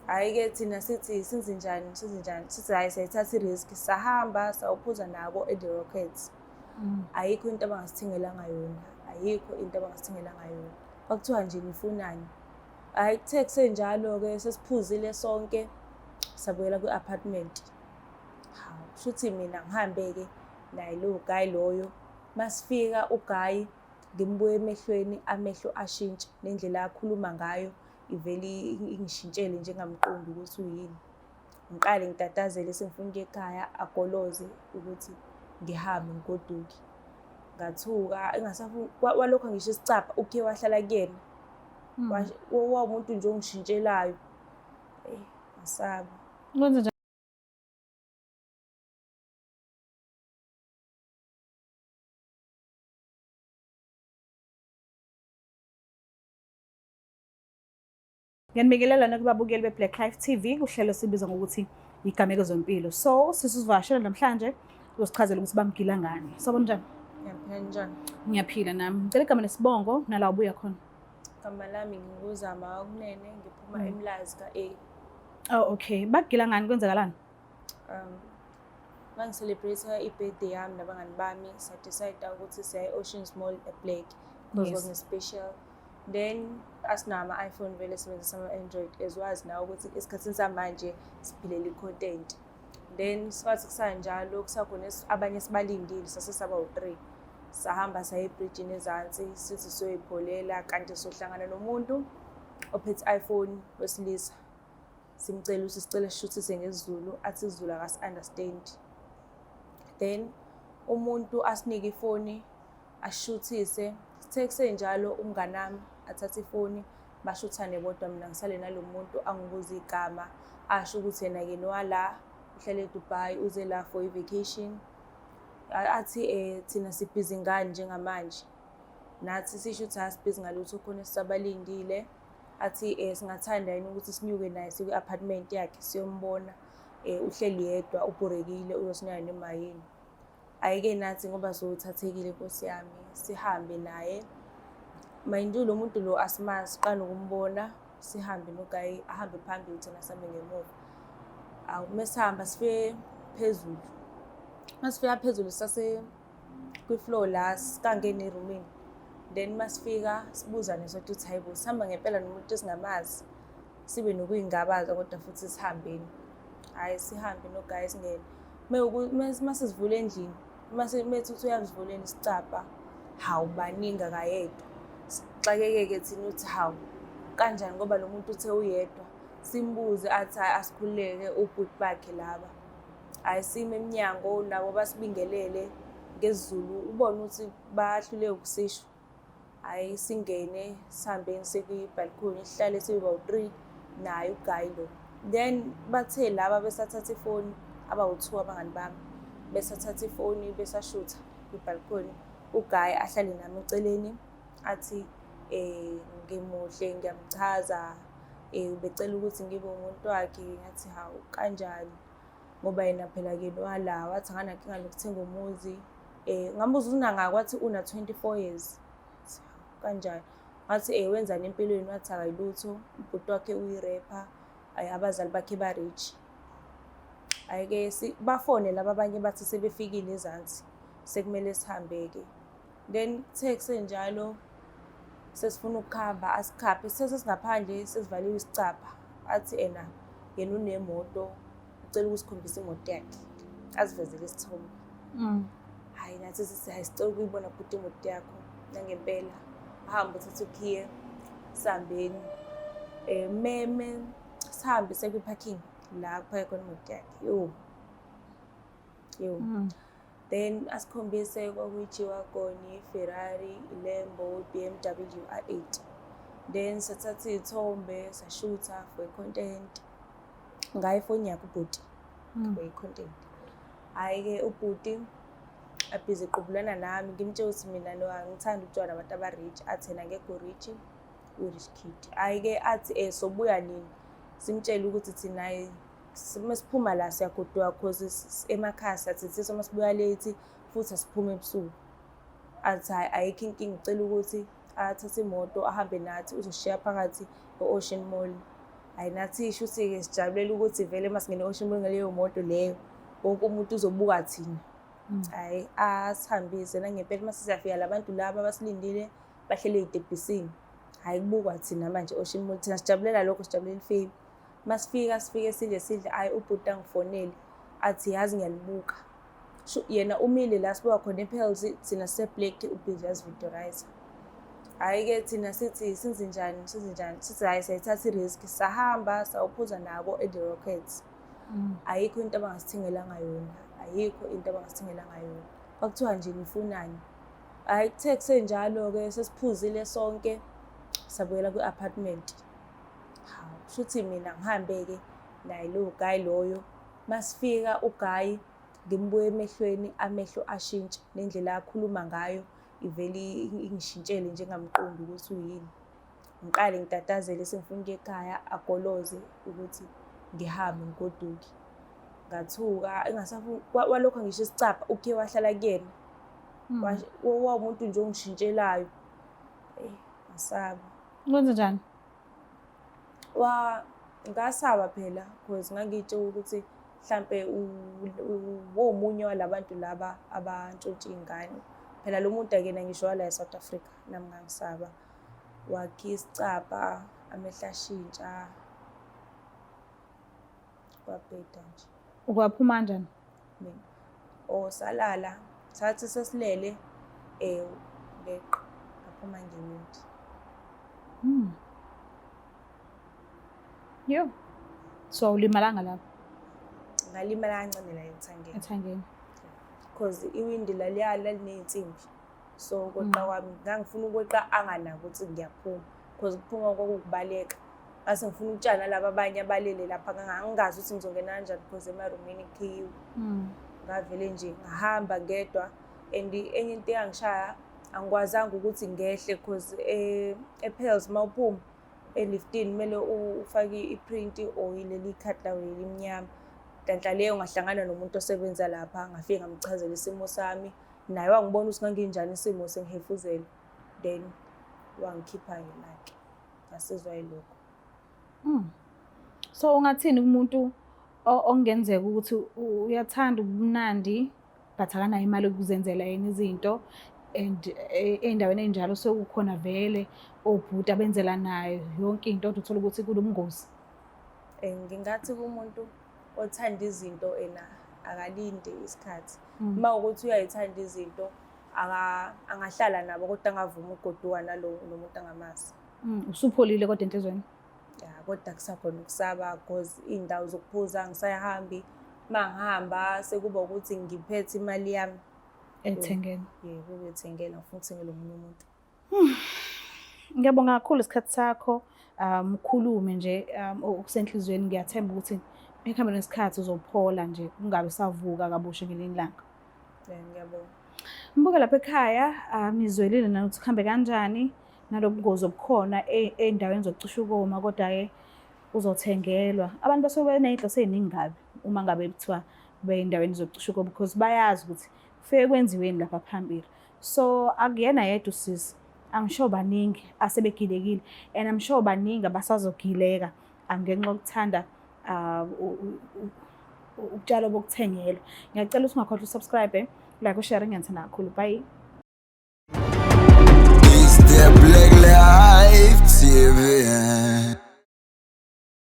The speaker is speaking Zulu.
Hhayi-ke thina sithi sinzenjani, sithi hhayi sayithatha i-risk, sahamba sawuphuza nabo e-The Rockets. Ayikho into abangasithengelanga yona, ayikho into abangasithengelanga yona. Kwakuthiwa nje nifunani. Hhayi kuthe kusenjalo-ke sesiphuzile sonke, sabuyela kwi-apartment. Hawu, shuthi mina ngihambe-ke naye lowo guy loyo. Masifika uGuy, ngimbuke emehlweni, amehlo ashintsha, nendlela akhuluma ngayo ivele ingishintshele nje ngingamqondi ukuthi uyini. Ngiqale ngitatazele sengifuna ukuya ekhaya, agoloze ukuthi ngihambe ngigoduke. Ngathuka walokhu angisho isicabha, ukhe wahlala kuyena. Wawumuntu nje ongishintshelayo. Ngasaba. Ngiyanibingelela nakubabukeli be-Black Life TV, uhlelo sibiza ngokuthi igameko zempilo. So sisivakashela namhlanje uzosichazela ukuthi bamgila ngani. Sabona njani? Ngiyaphila njani? Ngiyaphila nami. Ngicela igama nesibongo nala ubuya khona. Igama lami nginguzama wakunene, ngiphuma eMlazi ka-A. Oh okay. Bakugila ngani, kwenzakalani? Mangi-celebrate i-birthday yami nabangani bami, sa-decide ukuthi siya e-Oceans Mall eBlack because kwakune-special. Then asinama-iPhone vele sisebenzisa ama-Android, ezwazi nawe ukuthi esikhathini samanje siphilela i-content. Then sikwathi kusanjalo kusakhona abanye sibalindile sasesaba u-3. Sahamba saya ebridgini ezansi sithi siyoyipholela, kanti sohlangana nomuntu ophethe i-iPhone wesilisa. Simcela ukuthi sicela sishuthise ngesiZulu, athi isiZulu akasi-understand. Then umuntu asinike ifoni ashuthise, sithe kusenjalo umngani wami athathe ifoni bashuthane bodwa, mina ngisale nalo muntu angibuza igama, asho ukuthi yena-ke nowala uhlala eDubai, uze la for i-vacation. Athi thina sibhizi ngani njengamanje, nathi sisho ukuthi asibhizi ngalutho khona sisabalindile. Athi singathanda yini ukuthi sinyuke naye sikwi-apartment yakhe siyombona, uhleli yedwa ubhorekile, uyosinika noma yini. Hhayi-ke nathi ngoba sowuthathekile Nkosi yami, sihambe naye. Mind you lo muntu lo asimazi, siqala ukumbona, sihambe noGuy ahambe phambili thina sihambe ngemuva. Awu mesihamba sifike phezulu. Masifika phezulu kwi-floor la sikangena erumini. Then masifika sibuzane sokuthi uthi hayibo sihamba ngempela nomuntu esingamazi, sibe nokuyingabaza kodwa futhi sihambeni. Hhayi sihambe noGuy singene. Masivula endlini, methi uthi uyasivuleni isicabha, hawu baningi akayedwa. Sixakeke-ke thina uthi hawu kanjani ngoba lo muntu uthe uyedwa. Simbuze athi asikhululeke ubhuti bakhe laba. Hhayi sime emnyango nabo basibingelele ngesiZulu, ubone ukuthi bahluleke ukusisho. Hhayi singene sihambeni sekwi-balcony, sihlale sibawu-3 naye uGuy lo. Then bathe laba besathatha ifoni abawu-2 abangani bami, besathatha ifoni besashutha kwi-balcony. uGuy ahlale nami eceleni athi ngimuhle, ngiyamchaza, ubecela ukuthi ngibe umuntu wakhe. Ngathi hawu kanjani ngoba yena phela-ke nowala wathi akanankinga nokuthenga umuzi. Ngambuza ukuthi unangaki, wathi una-24 years. Kanjani? Ngathi wenzani empilweni? Wathi akayilutho, ubhuti wakhe uyi-rapper, abazali bakhe ba-rich. Hhayi-ke bafone laba abanye bathi sebefikile ezansi, sekumele sihambe-ke. Then kuthe kusenjalo sesifuna ukuhamba, asikhaphe sesingaphandle sesivaliwe isicabha. Athi yena unemoto, ucela ukusikhombisa imoto yakhe, asivezele isithombe. Hhayi nathi sithi hhayi sicela ukuyibona bhuti imoto yakho nangempela. Ahamba uthathe ukhiye sihambeni. Sihambe sekwi-parking la kuphake khona imoto yakhe. Then asikhombise kwakuyi-G-Wagon, i-Ferrari, i-Lambo, i-BMW R8. Then sathatha iy'thombe sashutha for i-content. Ngayo ifoni yakhe ubhuti for i-content. Hhayi-ke ubhuti abhizi equbulana nami, ngimtshela ukuthi mina no angithandi utshwala nabantu aba-rich. Athi yena ngekho rich, u-rich kid. Hhayi-ke athi sobuya nini, simtshele ukuthi thina masiphuma la siyagoduka cause emakhaya siyathithiswa masibuya late futhi asiphumi ebusuku. Athi hhayi ayikho inkinga, ucela ukuthi athathe imoto ahambe nathi uzosishiya phakathi e-Ocean Mall. Hhayi nathi shuthi-ke sijabulela ukuthi vele masingene e-Ocean Mall ngaleyo moto leyo, wonke umuntu uzobuka thina. Hhayi asihambise nangempela mase siyafika labantu laba abasilindile bahleli ey'tebhisini. Hhayi kubukwa thina manje e-Ocean Mall, thina sijabulela lokho, sijabulela ifame. Masifika sifike sidle, hhayi ubhuti angifonele athi yazi ngiyalibuka. Yena umile la sibuka khona ePearls, thina siseBlack ubhizi uyasividorizer. Hhayi-ke thina sithi senzenjani, sithi hhayi siyayithatha i-risk, sahamba sawuphuza nabo e-The Rockets. Ayikho into abangasithengelanga yona, ayikho into abangasithengelanga yona. Kwakuthiwa nje nifunani. Hhayi kuthe kusenjalo-ke sesiphuzile sonke sabuyela kwi-apartment. Hawu shuthi mina ngihambe-ke naye lowo guy loyo. Masifika uGuy ngimbuke emehlweni, amehlo ashintsha nendlela akhuluma ngayo ivele ingishintshele njengamqondi ukuthi uyini. Ngiqale ngitatazele sengifuna ukuya ekhaya, agoloze ukuthi ngihambe ngigoduke. Ngathuka engasafuni walokho ngisho isicapha ukhe wahlala kuyena. Wawumuntu nje ongishintshelayo. Ngasaba. Kwenze njani? Ngasaba phela because ngangitshela ukuthi mhlampe womunye walabantu laba abantshontsha iy'ngane. Phela lo muntu akena ngisho wala eSouth Africa, nami ngangisaba. Wakha isicapha, amehlo ashintsha. Kwabheda nje. Ukwaphuma kanjani? Mina. Salala. Sathi sesilele, leqa. Ngaphuma ngemuthi. Yo. So ulimalanga lapho? Ngalimala kancane la Ethangeni. Because iwindi laliney'nsimbi. So kweqa kwami ngangifuna ukweqa anganako ukuthi ngiyaphuma. Because ukuphuma kwakukubaleka. Ngase ngifuna ukutshana laba abanye abalele lapha ngangazi ukuthi ngizongena kanjani because emarumini kukhiyiwe. Ngavele nje ngahamba ngedwa and enye into eyangishaya angikwazanga ukuthi ngehle because ePearls mawuphuma eliftini kumele ufake i-print or ileli khadi lawo elimnyama. Nhlanhla leyo ngahlangana nomuntu osebenza lapha, ngafike ngamchazela isimo sami. Naye wangibona ukuthi nganginjani isimo sengihefuzela. Then wangikhipha ngemali. Ngasizwa yilokho. So ungathini kumuntu ongenzeka ukuthi uyathanda ubumnandi but akanayo imali yokuzenzela yena izinto and ey'ndaweni ey'njalo sekukhona vele obhuti abenzela nayo yonke into kodwa uthola ukuthi kunobungozi? Ngingathi kumuntu othanda izinto akalinde isikhathi. Uma ukuthi uyayithanda izinto angahlala nabo kodwa angavumi ukugoduka nomuntu angamazi. Usupholile kodwa enhlizweni? Ya kodwa kusakhona ukusaba because iy'ndawo zokuphuza angisayihambi. Uma ngihamba sekuba ukuthi ngiphethe imali yami ethengeni. Yebo ukuyithengela, ngifuna ukuthengela omunye umuntu. Ngiyabonga kakhulu isikhathi sakho. Ukhulume nje okusenhlizweni, ngiyathemba ukuthi ekuhambeni kwesikhathi uzophola nje ungabe savuka kabusha ngelinye ilanga. Ngiyabonga. Mbuke lapha ekhaya nizwelile nokuthi kuhambe kanjani nalobungozi obukhona ey'ndaweni zokucisha ukoma, kodwa-ke uzothengelwa. Abantu basuke beney'nhloso ey'ningi kabi uma ngabe kuthiwa bey'ndaweni zokucisha ukoma because bayazi ukuthi kufike kwenziweni lapha phambili. So akuyena yedwa usisi, I'm sure baningi asebegilekile and I'm sure baningi abasazogileka ngenxa yokuthanda utshalo bokuthengelwa. Ngiyacela ukuthi ungakhohlwa usubscribe, like, ushare, ngiyithanda kakhulu. Bye. It's the Black Life TV.